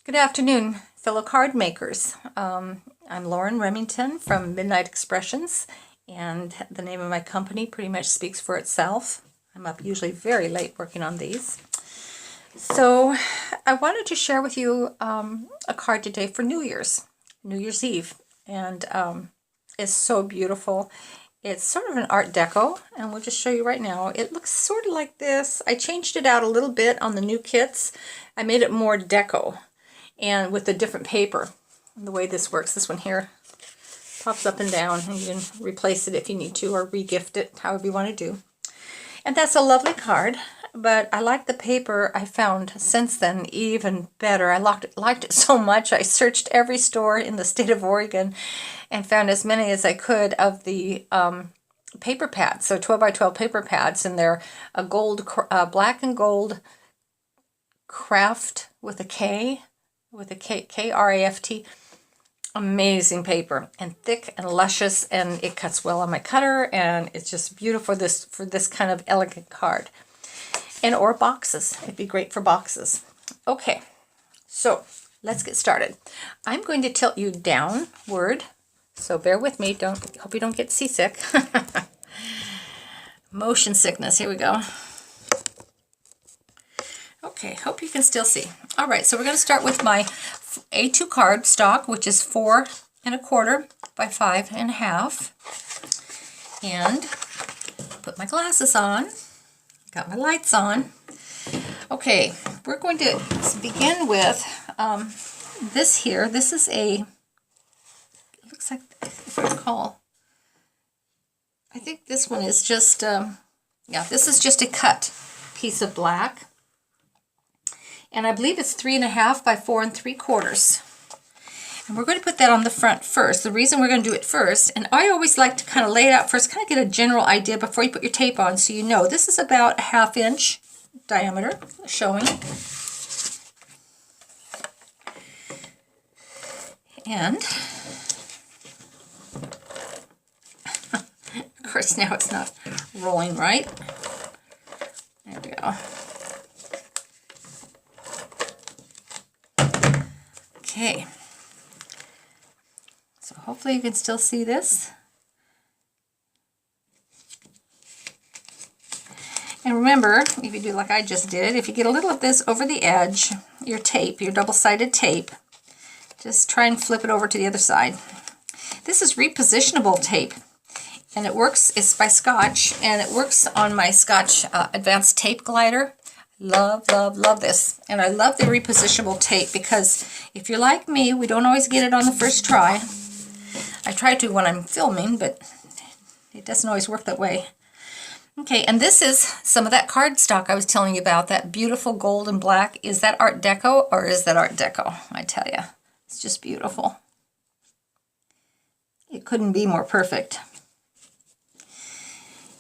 Good afternoon, fellow card makers. I'm Lauren Remington from Midnight Expressions, and the name of my company pretty much speaks for itself. I'm up usually very late working on these. So I wanted to share with you a card today for New Year's Eve, and it's so beautiful. It's sort of an Art Deco, and we'll just show you right now. It looks sort of like this. I changed it out a little bit on the new kits. I made it more deco, and with a different paper. And the way this works, this one here pops up and down, and you can replace it if you need to, or re-gift it, however you want to do. And that's a lovely card, but I like the paper I found since then even better. I liked it so much, I searched every store in the state of Oregon and found as many as I could of the paper pads, so 12 by 12 paper pads, and they're a gold, black and gold craft with a K, K-R-A-F-T. Amazing paper, and thick and luscious, and it cuts well on my cutter, and it's just beautiful for this kind of elegant card. And or boxes. It'd be great for boxes. Okay, so let's get started. I'm going to tilt you downward, so bear with me. Hope you don't get seasick. Motion sickness. Here we go. Okay, hope you can still see. All right, so we're going to start with my A2 card stock, which is 4 1/4 by 5 1/2. And put my glasses on. Got my lights on. Okay, we're going to begin with this here. This is it looks like, if I recall, I think this one is just, yeah, this is just a cut piece of black. And I believe it's 3 1/2 by 4 3/4. And we're going to put that on the front first. The reason we're going to do it first, and I always like to kind of lay it out first, kind of get a general idea before you put your tape on, so you know. This is about a 1/2 inch diameter showing. And of course now it's not rolling right. There we go. Okay, so hopefully you can still see this. And remember, if you do like I just did, if you get a little of this over the edge, your tape, your double-sided tape, just try and flip it over to the other side. This is repositionable tape, and it works, it's by Scotch, and it works on my Scotch Advanced Tape Glider. Love, love, love this. And I love the repositionable tape because if you're like me, we don't always get it on the first try. I try to when I'm filming, but it doesn't always work that way. Okay, and this is some of that cardstock I was telling you about, that beautiful gold and black. Is that Art Deco or is that Art Deco? I tell you, it's just beautiful. It couldn't be more perfect.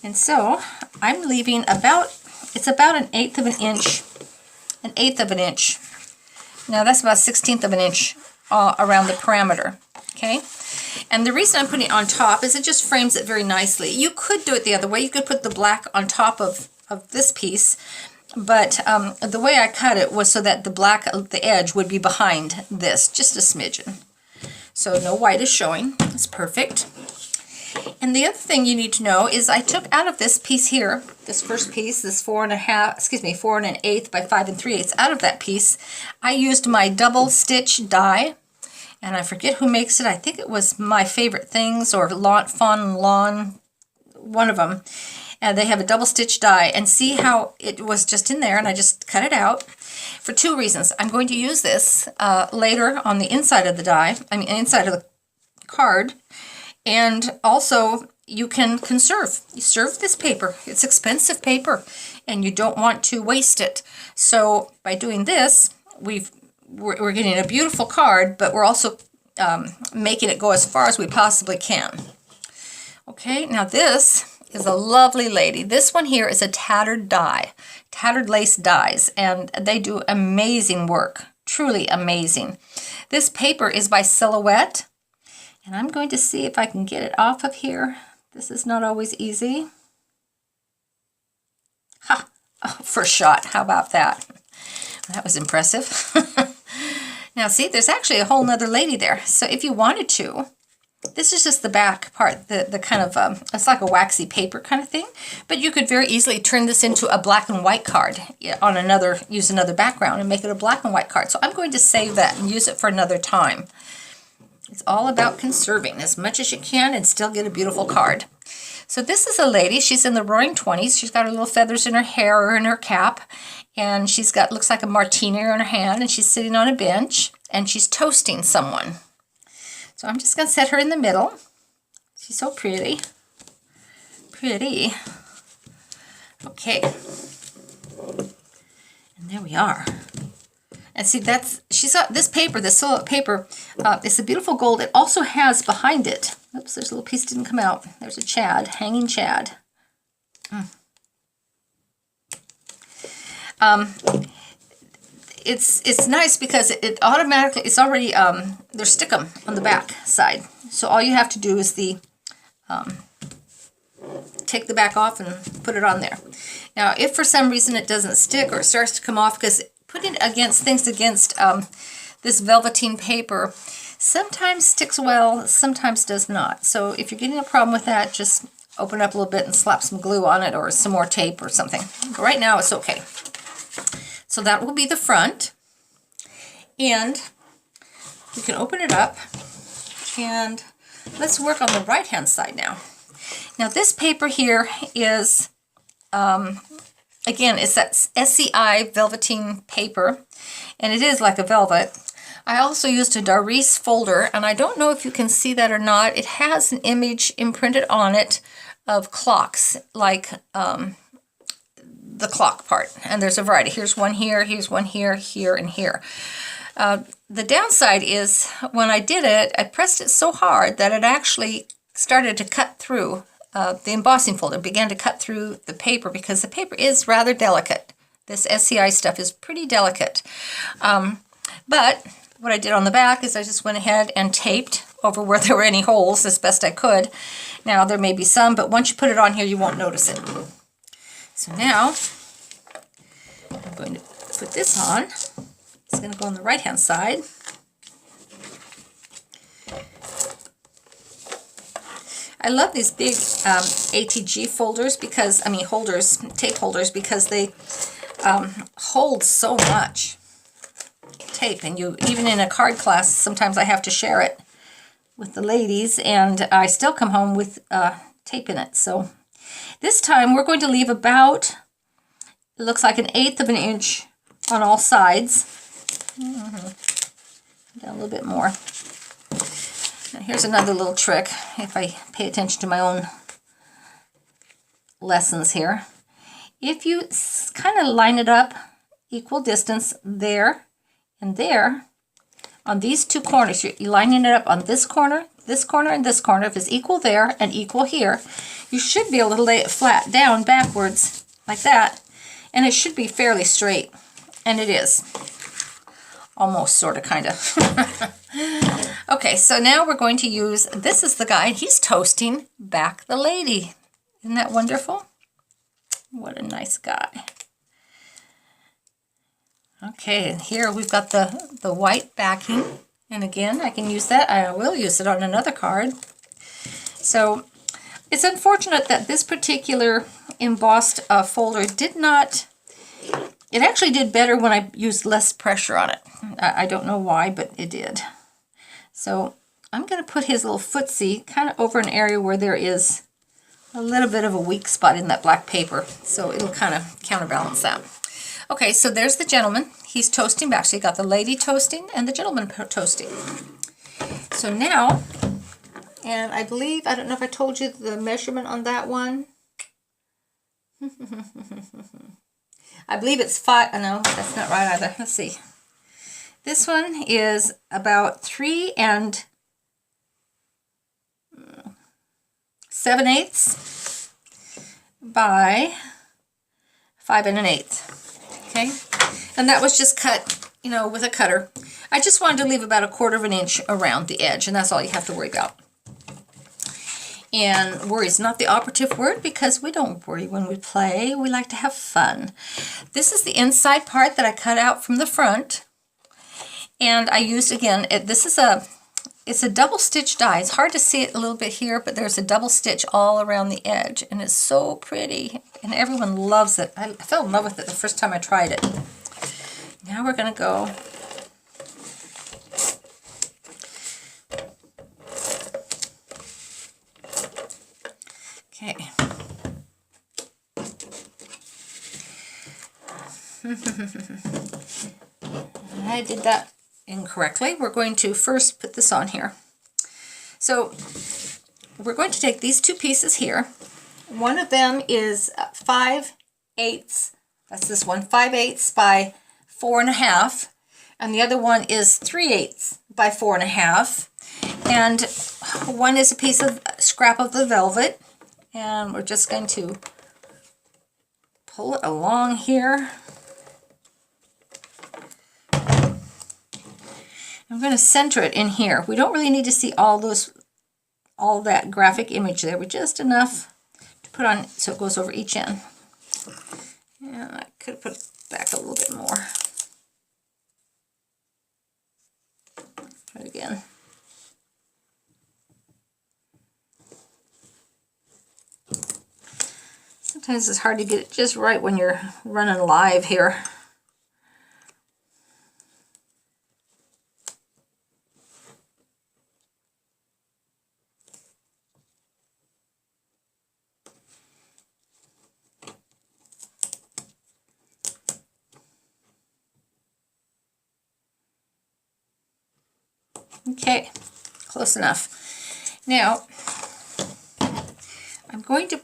And so I'm leaving it's about 1/8 of an inch, 1/8 of an inch. Now that's about 1/16 of an inch around the perimeter, okay? And the reason I'm putting it on top is it just frames it very nicely. You could do it the other way. You could put the black on top of this piece, but the way I cut it was so that the edge would be behind this, just a smidgen. So no white is showing. It's perfect. And the other thing you need to know is I took out of this piece here, this first piece, this 4 1/8 by 5 3/8, out of that piece, I used my double stitch die, and I forget who makes it. I think it was My Favorite Things or Fawn Lawn, one of them. And they have a double stitch die, and see how it was just in there, and I just cut it out for 2 reasons. I'm going to use this later on the inside of the die, inside of the card. And also, you can conserve this paper. It's expensive paper, and you don't want to waste it. So by doing this, we're getting a beautiful card, but we're also making it go as far as we possibly can. Okay, now this is a lovely lady. This one here is a tattered die, tattered lace dies, and they do amazing work, truly amazing. This paper is by Silhouette. And I'm going to see if I can get it off of here. This is not always easy. Ha! Oh, first shot. How about that? That was impressive. Now see, there's actually a whole nother lady there. So if you wanted to, this is just the back part, the kind of, it's like a waxy paper kind of thing. But you could very easily turn this into a black and white card on another, use another background and make it a black and white card. So I'm going to save that and use it for another time. It's all about conserving as much as you can and still get a beautiful card. So this is a lady, she's in the roaring 20s. She's got her little feathers in her hair or in her cap. And she's got, looks like a martini in her hand, and she's sitting on a bench, and she's toasting someone. So I'm just going to set her in the middle. She's so pretty. Pretty. Okay. And there we are. And see, that's, she's got this paper, this silhouette paper, it's a beautiful gold. It also has behind it, oops, there's a little piece didn't come out. There's a Chad, hanging Chad. It's nice because it automatically, it's already, there's stickum on the back side. So all you have to do is take the back off and put it on there. Now, if for some reason it doesn't stick or it starts to come off, because putting against this velveteen paper sometimes sticks well, sometimes does not. So if you're getting a problem with that, just open it up a little bit and slap some glue on it or some more tape or something. But right now it's okay. So that will be the front. And you can open it up and let's work on the right hand side now. Now this paper here is, again, it's that SCI velveteen paper, and it is like a velvet. I also used a Doris folder, and I don't know if you can see that or not. It has an image imprinted on it of clocks, like the clock part, and there's a variety. Here's one here, here, and here. The downside is when I did it, I pressed it so hard that it actually started to cut through the embossing folder, began to cut through the paper because the paper is rather delicate. This SCI stuff is pretty delicate. But what I did on the back is I just went ahead and taped over where there were any holes as best I could. Now there may be some, but once you put it on here, you won't notice it. So now I'm going to put this on. It's going to go on the right hand side. I love these big ATG folders because, holders, tape holders, because they hold so much tape. And you, even in a card class, sometimes I have to share it with the ladies, and I still come home with tape in it. So this time we're going to leave about, it looks like 1/8 of an inch on all sides. Down a little bit more. Now here's another little trick, if I pay attention to my own lessons here. If you kind of line it up, equal distance there and there, on these two corners, you're lining it up on this corner, and this corner. If it's equal there and equal here, you should be able to lay it flat down backwards like that, and it should be fairly straight. And it is. Almost, sort of, kind of. Okay, so now we're going to use, this is the guy, and he's toasting back the lady. Isn't that wonderful? What a nice guy. Okay, and here we've got the white backing. And again, I can use that. I will use it on another card. So it's unfortunate that this particular embossed folder did not, it actually did better when I used less pressure on it. I don't know why, but it did. So I'm going to put his little footsie kind of over an area where there is a little bit of a weak spot in that black paper. So it'll kind of counterbalance that. Okay, so there's the gentleman. He's toasting back. So you got the lady toasting and the gentleman toasting. So now, and I believe, I don't know if I told you the measurement on that one. I believe it's 5, no, that's not right either. Let's see. This one is about 3 7/8 by 5 1/8. Okay, and that was just cut, with a cutter. I just wanted to leave about 1/4 inch around the edge, and that's all you have to worry about. And worry is not the operative word because we don't worry when we play. We like to have fun. This is the inside part that I cut out from the front. And I used, again, it's a double stitch die. It's hard to see it a little bit here, but there's a double stitch all around the edge, and it's so pretty, and everyone loves it. I fell in love with it the first time I tried it. Now we're going to go okay. I did that incorrectly. We're going to first put this on here. So we're going to take these two pieces here. One of them is 5/8. That's this one, 5/8 by 4.5, and the other one is 3/8 by 4.5. And one is a piece of scrap of the velvet, and we're just going to pull it along here. I'm going to center it in here. We don't really need to see all that graphic image there, but just enough to put on so it goes over each end. And I could put it back a little bit more. Try it again. Sometimes it's hard to get it just right when you're running live here. Okay, close enough. Now, we're going to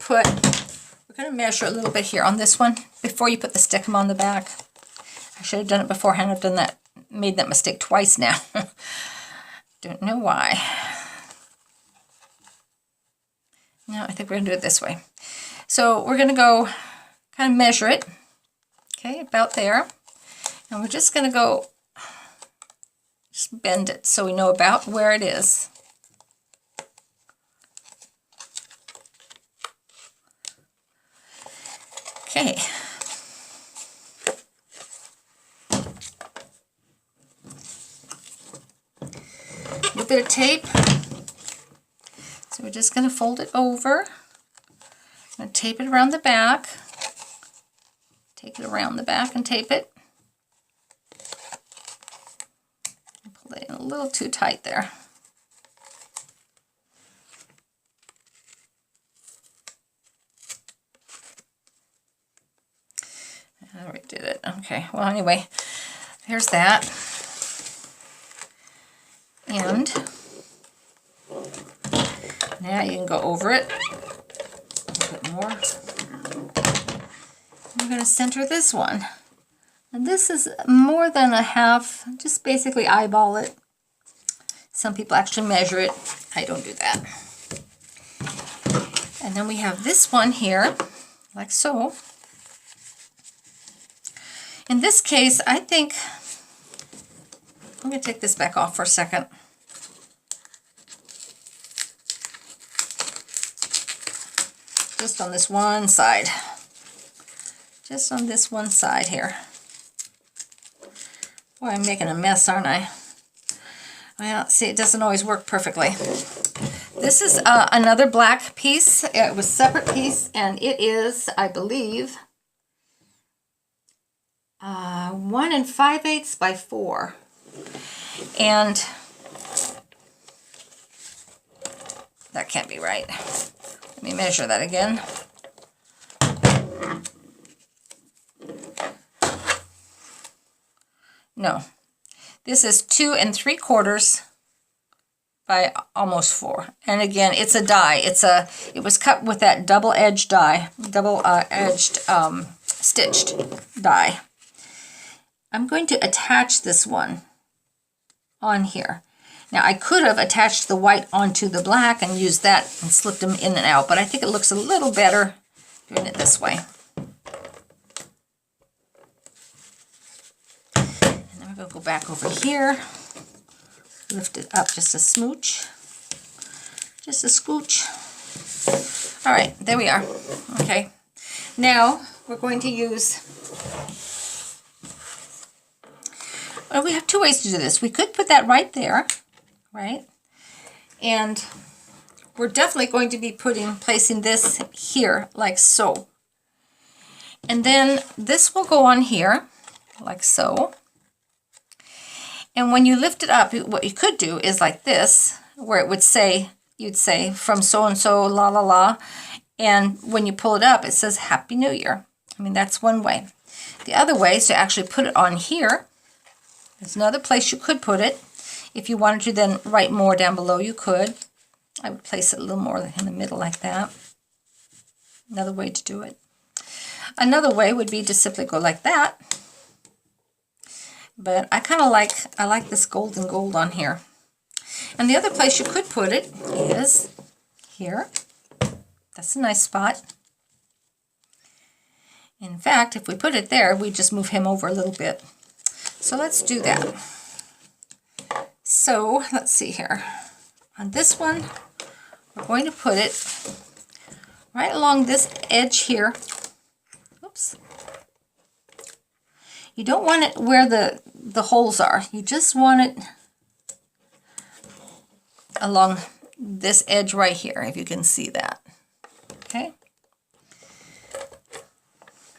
measure a little bit here on this one before you put the stickum on the back. I should have done it beforehand. I've made that mistake twice now. Don't know why. No, I think we're going to do it this way. So we're going to go kind of measure it, okay, about there. And we're just going to go just bend it so we know about where it is. Okay. A little bit of tape. So we're just going to fold it over. I'm going to tape it around the back. Take it around the back and tape it. Pull it in a little too tight there. I already did it. Okay, well anyway, there's that. And now you can go over it a little bit more. I'm going to center this one. And this is more than a half, just basically eyeball it. Some people actually measure it. I don't do that. And then we have this one here, like so. In this case, I think, I'm going to take this back off for a second. Just on this one side. Just on this one side here. Boy, I'm making a mess, aren't I? Well, see, it doesn't always work perfectly. This is another black piece. It was a separate piece, and it is, I believe, 1 5/8 by 4. And that can't be right. Let me measure that again. No, this is 2 3/4 by almost 4. And again, it's a die. It was cut with that double-edged die, double-edged stitched die. I'm going to attach this one on here. Now, I could have attached the white onto the black and used that and slipped them in and out, but I think it looks a little better doing it this way. And then we're going to go back over here, lift it up just a smooch, just a scooch. All right, there we are. Okay, now we're going to use Well, we have two ways to do this. We could put that right there, right? And we're definitely going to be placing this here, like so. And then this will go on here, like so. And when you lift it up, what you could do is like this, where it would say, you'd say, from so-and-so, la la la. And when you pull it up, it says Happy New Year. I mean, that's one way. The other way is to actually put it on here. There's another place you could put it. If you wanted to then write more down below, you could. I would place it a little more in the middle like that. Another way to do it. Another way would be to simply go like that. But I kind of like this golden gold on here. And the other place you could put it is here. That's a nice spot. In fact, if we put it there, we just move him over a little bit. So let's do that. So let's see here. On this one, we're going to put it right along this edge here. Oops. You don't want it where the holes are. You just want it along this edge right here, if you can see that. Okay?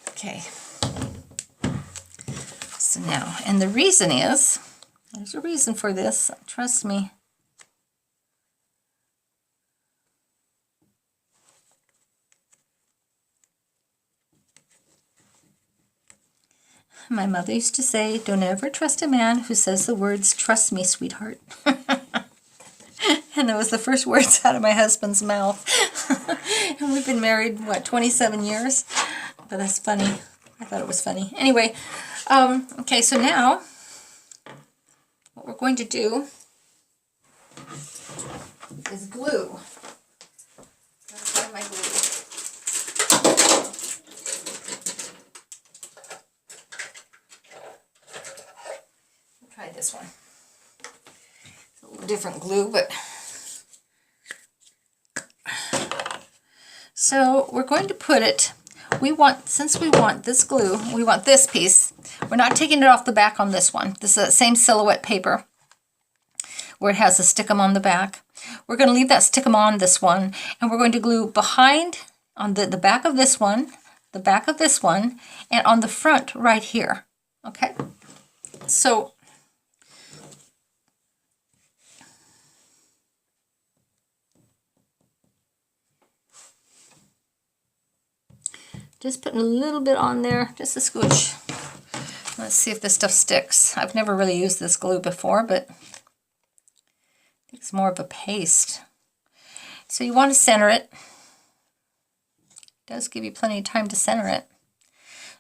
Okay. So now, and the reason is, there's a reason for this, trust me. My mother used to say, don't ever trust a man who says the words, trust me, sweetheart. And that was the first words out of my husband's mouth. And we've been married, what, 27 years? But that's funny. I thought it was funny. Anyway, okay, so now what we're going to do is glue. Gotta find my glue. Try this one. It's a little different glue, but so we're going to put it, since we want this glue, we want this piece, we're not taking it off the back on this one. This is the same silhouette paper where it has a stickum on the back. We're going to leave that stickum on this one, and we're going to glue behind on the back of this one, the back of this one, and on the front right here. Okay? So just putting a little bit on there, just a scooch. Let's see if this stuff sticks. I've never really used this glue before, but I think it's more of a paste. So you want to center it. It does give you plenty of time to center it.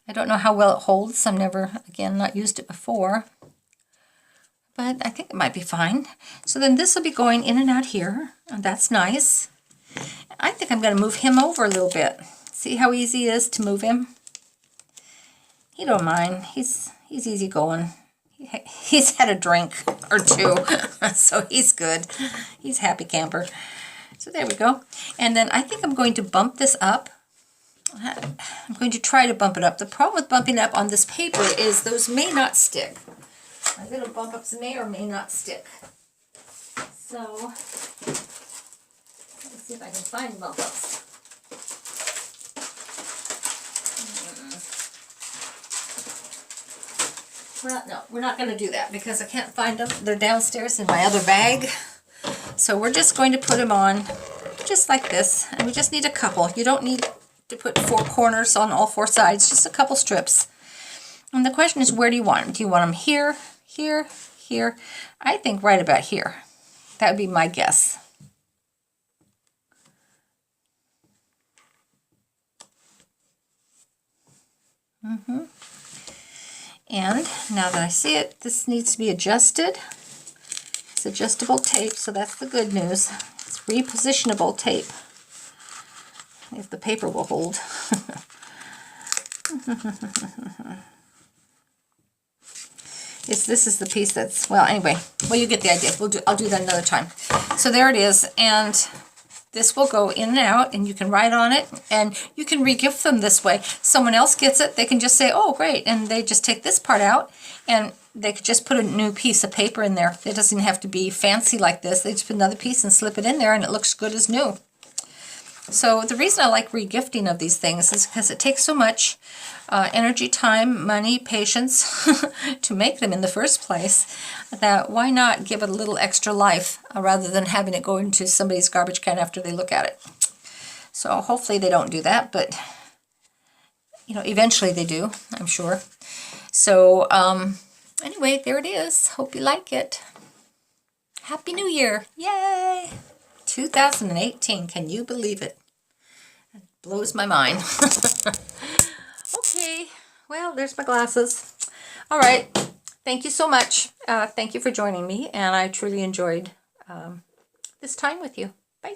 I don't know how well it holds. I've never, again, not used it before. But I think it might be fine. So then this will be going in and out here. And that's nice. I think I'm going to move him over a little bit. See how easy it is to move him? He don't mind. He's easy going. He's had a drink or two, so he's good. He's happy camper. So there we go. And then I think I'm going to bump this up. I'm going to try to bump it up. The problem with bumping up on this paper is those may not stick. My little bump ups may or may not stick. So let's see if I can find bump ups. Well, no, we're not going to do that because I can't find them. They're downstairs in my other bag. So we're just going to put them on just like this. And we just need a couple. You don't need to put 4 corners on all 4 sides, just a couple strips. And the question is, where do you want them? Do you want them here, here, here? I think right about here. That would be my guess. And now that I see it, this needs to be adjusted. It's adjustable tape, so that's the good news. It's repositionable tape, if the paper will hold. This is the piece that's, well, anyway, well, you get the idea. I'll do that another time. So there it is, and this will go in and out, and you can write on it, and you can re-gift them this way. Someone else gets it, they can just say, oh, great, and they just take this part out, and they could just put a new piece of paper in there. It doesn't have to be fancy like this. They just put another piece and slip it in there and it looks good as new. So the reason I like regifting of these things is because it takes so much energy, time, money, patience to make them in the first place, that why not give it a little extra life rather than having it go into somebody's garbage can after they look at it. So hopefully they don't do that, but you know, eventually they do, I'm sure. So anyway, there it is. Hope you like it. Happy New Year. Yay! 2018. Can you believe it? It blows my mind. Okay. Well, there's my glasses. All right. Thank you so much. Thank you for joining me, and I truly enjoyed this time with you. Bye.